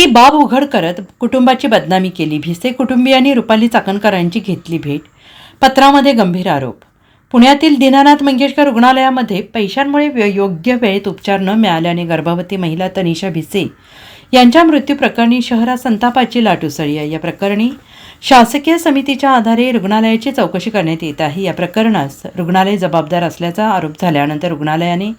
ती बाब उघड करत कुटुंबाची बदनामी केली. भिसे कुटुंबियांनी रुपाली चाकणकरांची घेतली भेट. पत्रामध्ये गंभीर आरोप. पुण्यातील दीनानाथ मंगेशकर रुग्णालयामध्ये पैशांमुळे योग्य वेळेत उपचार न मिळाल्याने गर्भवती महिला तनिषा भिसे यांच्या मृत्यूप्रकरणी शहरात संतापाची लाट उसळली आहे. या प्रकरणी शासकीय समितीच्या आधारे रुग्णालयाची चौकशी करण्यात येत आहे. या प्रकरणास रुग्णालय जबाबदार असल्याचा आरोप झाल्यानंतर रुग्णालयाने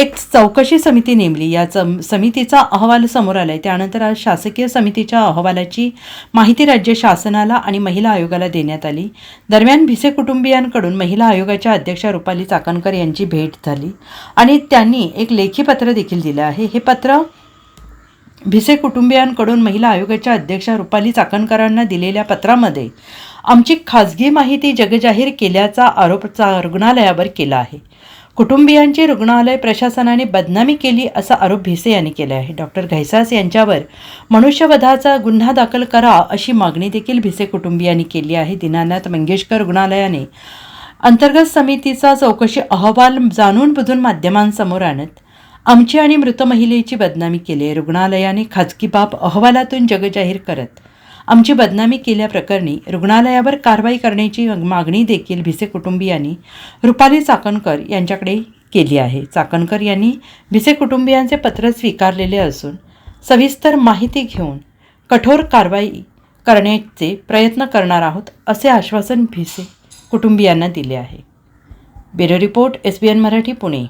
एक चौकशी समिती नेमली. या समितीचा अहवाल समोर आलाय. त्यानंतर आज शासकीय समितीच्या अहवालाची माहिती राज्य शासनाला आणि महिला आयोगाला देण्यात आली. दरम्यान भिसे कुटुंबियांकडून महिला आयोगाच्या अध्यक्षा रुपाली चाकणकर यांची भेट झाली आणि त्यांनी एक लेखी पत्र देखील दिलं आहे. हे पत्र भिसे कुटुंबियांकडून महिला आयोगाच्या अध्यक्षा रुपाली चाकणकरांना दिलेल्या पत्रामध्ये आमची खाजगी माहिती जगजाहीर केल्याचा आरोप रुग्णालयावर केला आहे. कुटुंबियांची रुग्णालय प्रशासनाने बदनामी केली असा आरोप भिसे यांनी केला आहे. डॉक्टर घैसास यांच्यावर मनुष्यवधाचा गुन्हा दाखल करा अशी मागणी देखील भिसे कुटुंबियांनी केली आहे. दीनानाथ मंगेशकर रुग्णालयाने अंतर्गत समितीचा चौकशी अहवाल जाणून बुजून माध्यमांसमोर आणत आमची आणि मृत महिलेची बदनामी केली आहे. रुग्णालयाने खाजगी बाब अहवालातून जगजाहीर करत आमची बदनामी केल्याप्रकरणी रुग्णालयावर कारवाई करण्याची मागणी देखील भिसे कुटुंबियांनी रुपाली चाकणकर यांच्याकडे केली आहे. चाकणकर यांनी भिसे कुटुंबियांचे पत्र स्वीकारलेले असून सविस्तर माहिती घेऊन कठोर कारवाई करण्याचे प्रयत्न करणार आहोत असे आश्वासन भिसे कुटुंबियांना दिले आहे. Bureau report SBN Marathi Pune.